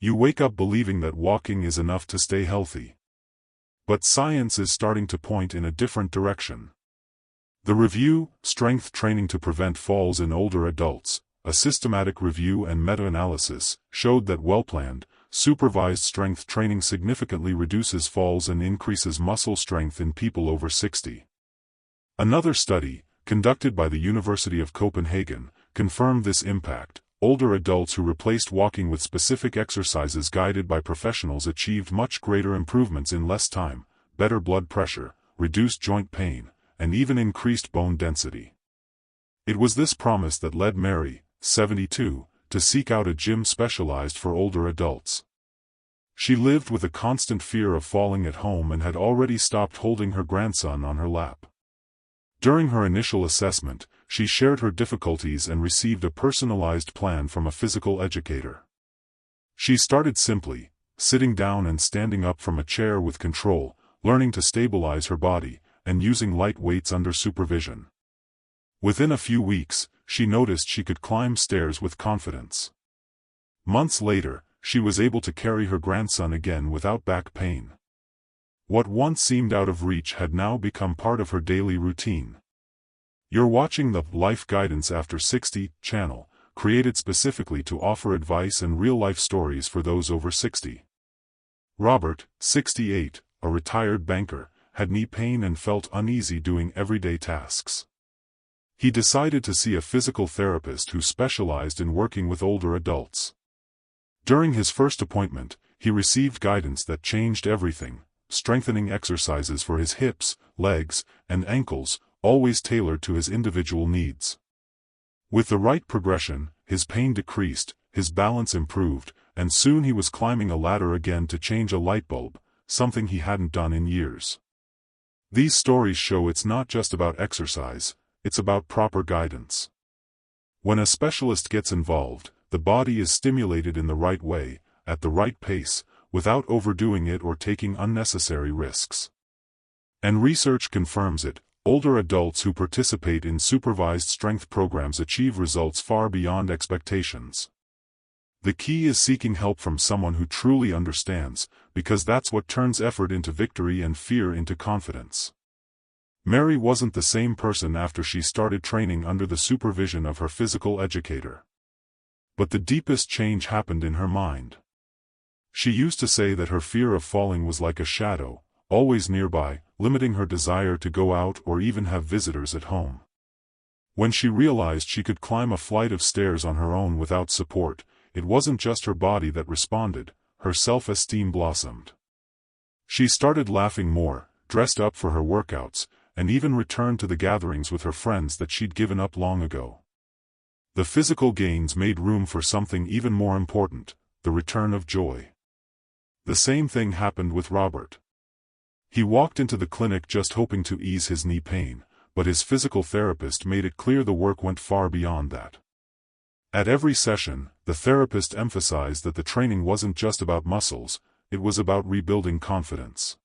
You wake up believing that walking is enough to stay healthy. But science is starting to point in a different direction. The review, Strength Training to Prevent Falls in Older Adults, a systematic review and meta-analysis, showed that well-planned, supervised strength training significantly reduces falls and increases muscle strength in people over 60. Another study, conducted by the University of Copenhagen, confirmed this impact. Older adults who replaced walking with specific exercises guided by professionals achieved much greater improvements in less time, better blood pressure, reduced joint pain, and even increased bone density. It was this promise that led Mary, 72, to seek out a gym specialized for older adults. She lived with a constant fear of falling at home and had already stopped holding her grandson on her lap. During her initial assessment, she shared her difficulties and received a personalized plan from a physical educator. She started simply, sitting down and standing up from a chair with control, learning to stabilize her body, and using light weights under supervision. Within a few weeks, she noticed she could climb stairs with confidence. Months later, she was able to carry her grandson again without back pain. What once seemed out of reach had now become part of her daily routine. You're watching the Life Guidance After 60 channel, created specifically to offer advice and real-life stories for those over 60. Robert, 68, a retired banker, had knee pain and felt uneasy doing everyday tasks. He decided to see a physical therapist who specialized in working with older adults. During his first appointment, he received guidance that changed everything, strengthening exercises for his hips, legs, and ankles, always tailored to his individual needs. With the right progression, his pain decreased, his balance improved, and soon he was climbing a ladder again to change a light bulb, something he hadn't done in years. These stories show it's not just about exercise, it's about proper guidance. When a specialist gets involved, the body is stimulated in the right way, at the right pace, without overdoing it or taking unnecessary risks. And research confirms it. Older adults who participate in supervised strength programs achieve results far beyond expectations. The key is seeking help from someone who truly understands, because that's what turns effort into victory and fear into confidence. Mary wasn't the same person after she started training under the supervision of her physical educator. But the deepest change happened in her mind. She used to say that her fear of falling was like a shadow, always nearby, limiting her desire to go out or even have visitors at home. When she realized she could climb a flight of stairs on her own without support, it wasn't just her body that responded, her self-esteem blossomed. She started laughing more, dressed up for her workouts, and even returned to the gatherings with her friends that she'd given up long ago. The physical gains made room for something even more important, the return of joy. The same thing happened with Robert. He walked into the clinic just hoping to ease his knee pain, but his physical therapist made it clear the work went far beyond that. At every session, the therapist emphasized that the training wasn't just about muscles, it was about rebuilding confidence.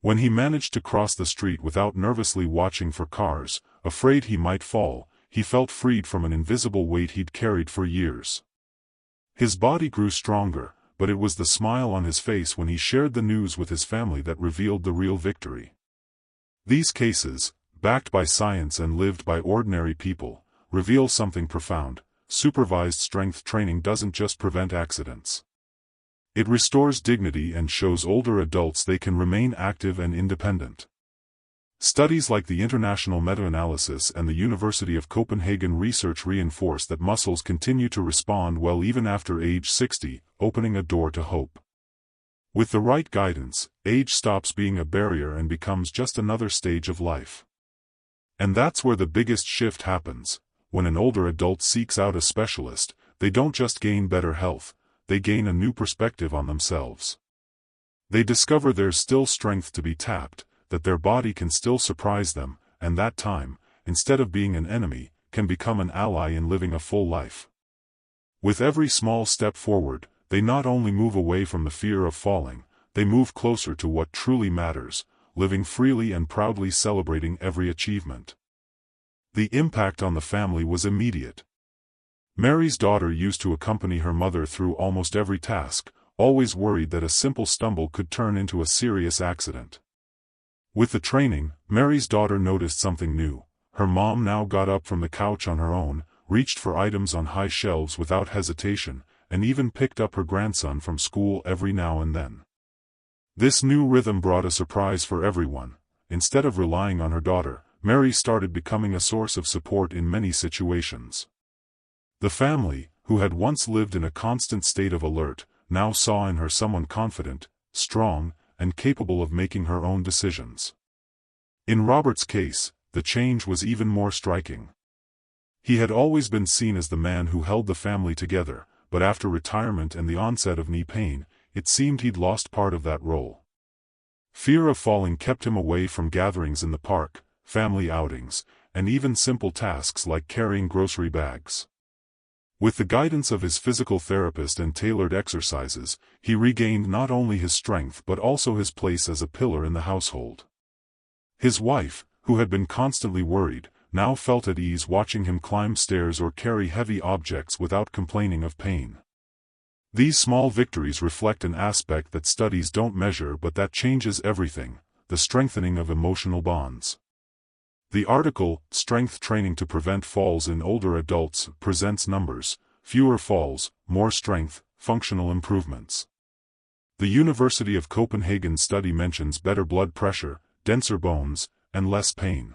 When he managed to cross the street without nervously watching for cars, afraid he might fall, he felt freed from an invisible weight he'd carried for years. His body grew stronger, but it was the smile on his face when he shared the news with his family that revealed the real victory. These cases, backed by science and lived by ordinary people, reveal something profound. Supervised strength training doesn't just prevent accidents. It restores dignity and shows older adults they can remain active and independent. Studies like the International Meta-Analysis and the University of Copenhagen research reinforce that muscles continue to respond well even after age 60, opening a door to hope. With the right guidance, age stops being a barrier and becomes just another stage of life. And that's where the biggest shift happens. When an older adult seeks out a specialist, they don't just gain better health, they gain a new perspective on themselves. They discover there's still strength to be tapped, that their body can still surprise them, and that time, instead of being an enemy, can become an ally in living a full life. With every small step forward, they not only move away from the fear of falling, they move closer to what truly matters, living freely and proudly celebrating every achievement. The impact on the family was immediate. Mary's daughter used to accompany her mother through almost every task, always worried that a simple stumble could turn into a serious accident. With the training, Mary's daughter noticed something new. Her mom now got up from the couch on her own, reached for items on high shelves without hesitation, and even picked up her grandson from school every now and then. This new rhythm brought a surprise for everyone. Instead of relying on her daughter, Mary started becoming a source of support in many situations. The family, who had once lived in a constant state of alert, now saw in her someone confident, strong, and capable of making her own decisions. In Robert's case, the change was even more striking. He had always been seen as the man who held the family together, but after retirement and the onset of knee pain, it seemed he'd lost part of that role. Fear of falling kept him away from gatherings in the park, family outings, and even simple tasks like carrying grocery bags. With the guidance of his physical therapist and tailored exercises, he regained not only his strength but also his place as a pillar in the household. His wife, who had been constantly worried, now felt at ease watching him climb stairs or carry heavy objects without complaining of pain. These small victories reflect an aspect that studies don't measure but that changes everything: the strengthening of emotional bonds. The article, Strength Training to Prevent Falls in Older Adults, presents numbers: fewer falls, more strength, functional improvements. The University of Copenhagen study mentions better blood pressure, denser bones, and less pain.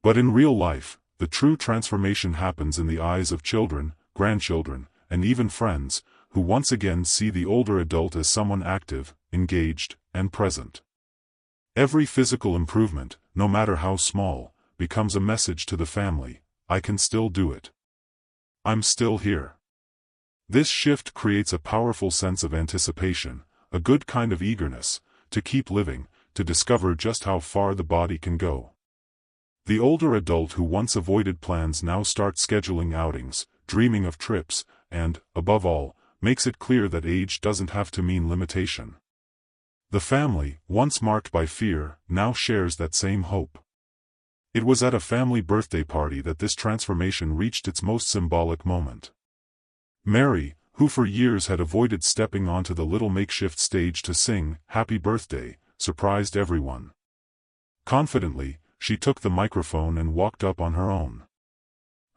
But in real life, the true transformation happens in the eyes of children, grandchildren, and even friends, who once again see the older adult as someone active, engaged, and present. Every physical improvement, no matter how small, becomes a message to the family: I can still do it. I'm still here. This shift creates a powerful sense of anticipation, a good kind of eagerness, to keep living, to discover just how far the body can go. The older adult who once avoided plans now starts scheduling outings, dreaming of trips, and, above all, makes it clear that age doesn't have to mean limitation. The family, once marked by fear, now shares that same hope. It was at a family birthday party that this transformation reached its most symbolic moment. Mary, who for years had avoided stepping onto the little makeshift stage to sing "Happy Birthday," surprised everyone. Confidently, she took the microphone and walked up on her own.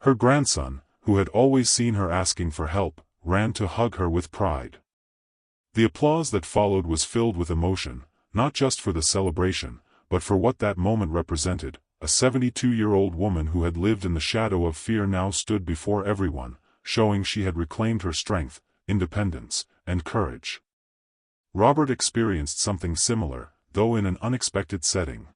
Her grandson, who had always seen her asking for help, ran to hug her with pride. The applause that followed was filled with emotion, not just for the celebration, but for what that moment represented. A 72-year-old woman who had lived in the shadow of fear now stood before everyone, showing she had reclaimed her strength, independence, and courage. Robert experienced something similar, though in an unexpected setting.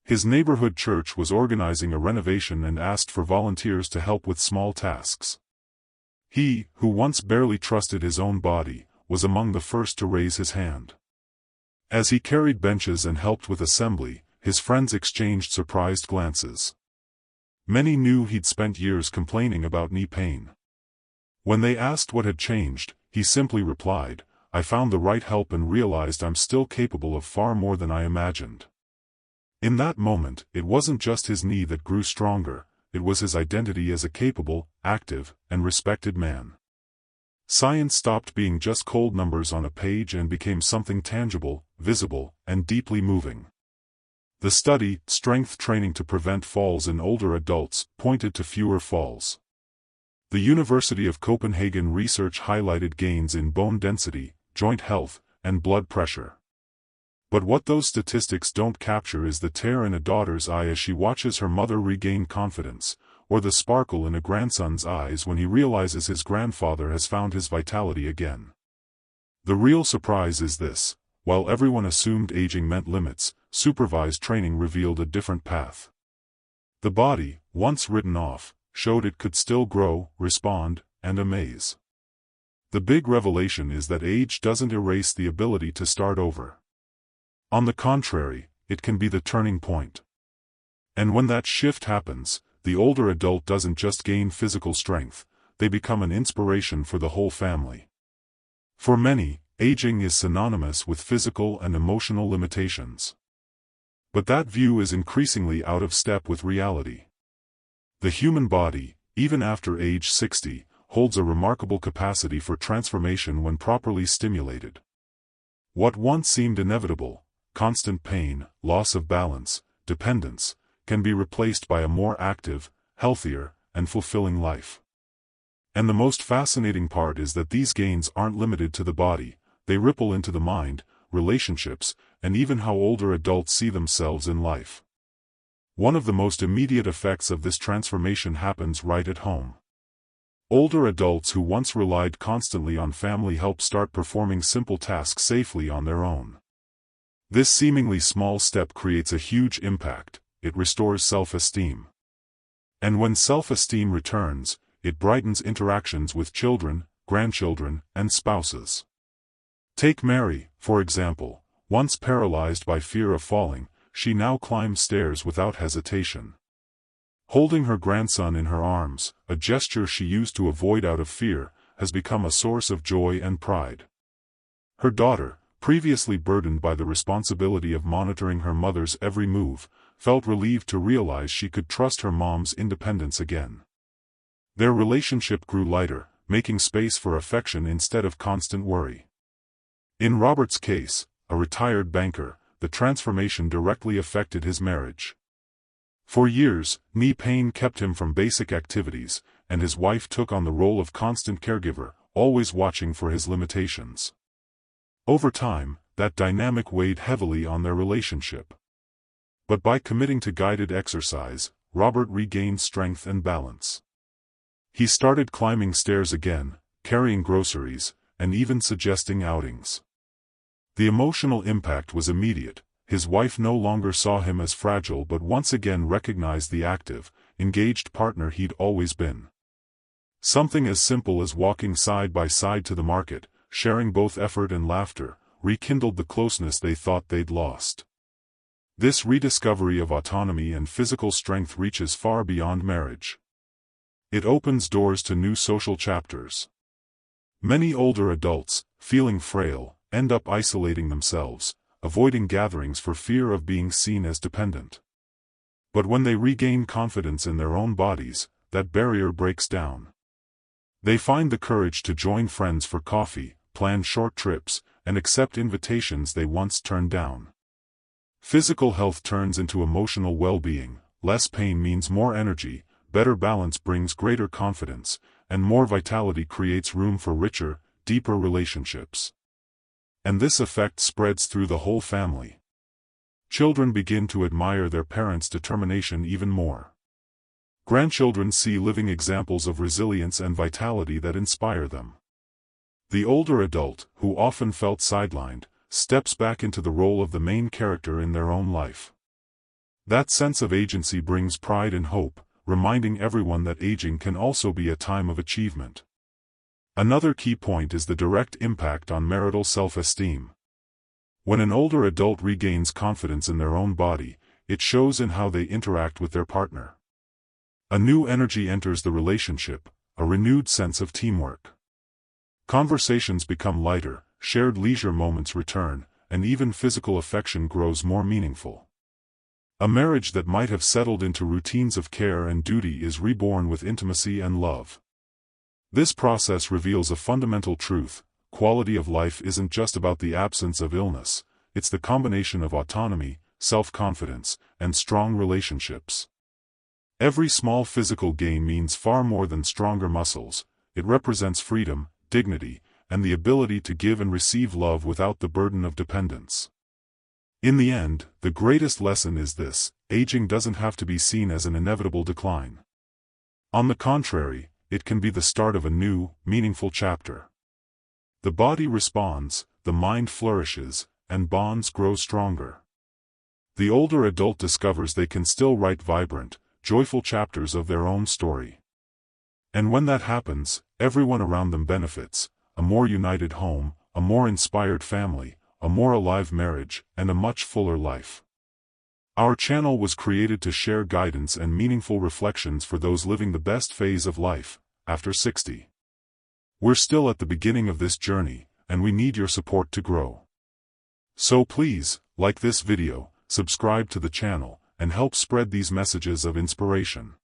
His neighborhood church was organizing a renovation and asked for volunteers to help with small tasks. He, who once barely trusted his own body, was among the first to raise his hand. As he carried benches and helped with assembly, his friends exchanged surprised glances. Many knew he'd spent years complaining about knee pain. When they asked what had changed, he simply replied, "I found the right help and realized I'm still capable of far more than I imagined." In that moment, it wasn't just his knee that grew stronger, it was his identity as a capable, active, and respected man. Science stopped being just cold numbers on a page and became something tangible, visible, and deeply moving. The study, Strength Training to Prevent Falls in Older Adults, pointed to fewer falls. The University of Copenhagen research highlighted gains in bone density, joint health, and blood pressure. But what those statistics don't capture is the tear in a daughter's eye as she watches her mother regain confidence, or the sparkle in a grandson's eyes when he realizes his grandfather has found his vitality again. The real surprise is this: while everyone assumed aging meant limits, supervised training revealed a different path. The body, once written off, showed it could still grow, respond, and amaze. The big revelation is that age doesn't erase the ability to start over. On the contrary, it can be the turning point. And when that shift happens, the older adult doesn't just gain physical strength, they become an inspiration for the whole family. For many, aging is synonymous with physical and emotional limitations. But that view is increasingly out of step with reality. The human body, even after age 60, holds a remarkable capacity for transformation when properly stimulated. What once seemed inevitable, constant pain, loss of balance, dependence, can be replaced by a more active, healthier, and fulfilling life. And the most fascinating part is that these gains aren't limited to the body, they ripple into the mind, relationships, and even how older adults see themselves in life. One of the most immediate effects of this transformation happens right at home. Older adults who once relied constantly on family help start performing simple tasks safely on their own. This seemingly small step creates a huge impact. It restores self-esteem. And when self-esteem returns, it brightens interactions with children, grandchildren, and spouses. Take Mary, for example. Once paralyzed by fear of falling, she now climbs stairs without hesitation. Holding her grandson in her arms, a gesture she used to avoid out of fear, has become a source of joy and pride. Her daughter, previously burdened by the responsibility of monitoring her mother's every move, felt relieved to realize she could trust her mom's independence again. Their relationship grew lighter, making space for affection instead of constant worry. In Robert's case, a retired banker, the transformation directly affected his marriage. For years, knee pain kept him from basic activities, and his wife took on the role of constant caregiver, always watching for his limitations. Over time, that dynamic weighed heavily on their relationship. But by committing to guided exercise, Robert regained strength and balance. He started climbing stairs again, carrying groceries, and even suggesting outings. The emotional impact was immediate. His wife no longer saw him as fragile but once again recognized the active, engaged partner he'd always been. Something as simple as walking side by side to the market, sharing both effort and laughter, rekindled the closeness they thought they'd lost. This rediscovery of autonomy and physical strength reaches far beyond marriage. It opens doors to new social chapters. Many older adults, feeling frail, end up isolating themselves, avoiding gatherings for fear of being seen as dependent. But when they regain confidence in their own bodies, that barrier breaks down. They find the courage to join friends for coffee, plan short trips, and accept invitations they once turned down. Physical health turns into emotional well-being. Less pain means more energy, better balance brings greater confidence, and more vitality creates room for richer, deeper relationships. And this effect spreads through the whole family. Children begin to admire their parents' determination even more. Grandchildren see living examples of resilience and vitality that inspire them. The older adult, who often felt sidelined, steps back into the role of the main character in their own life. That sense of agency brings pride and hope, reminding everyone that aging can also be a time of achievement. Another key point is the direct impact on marital self-esteem. When an older adult regains confidence in their own body, it shows in how they interact with their partner. A new energy enters the relationship, a renewed sense of teamwork. Conversations become lighter, shared leisure moments return, and even physical affection grows more meaningful. A marriage that might have settled into routines of care and duty is reborn with intimacy and love. This process reveals a fundamental truth: quality of life isn't just about the absence of illness, it's the combination of autonomy, self-confidence, and strong relationships. Every small physical gain means far more than stronger muscles. It represents freedom, dignity, and the ability to give and receive love without the burden of dependence. In the end, the greatest lesson is this: aging doesn't have to be seen as an inevitable decline. On the contrary, it can be the start of a new, meaningful chapter. The body responds, the mind flourishes, and bonds grow stronger. The older adult discovers they can still write vibrant, joyful chapters of their own story. And when that happens, everyone around them benefits: a more united home, a more inspired family, a more alive marriage, and a much fuller life. Our channel was created to share guidance and meaningful reflections for those living the best phase of life, after 60. We're still at the beginning of this journey, and we need your support to grow. So please, like this video, subscribe to the channel, and help spread these messages of inspiration.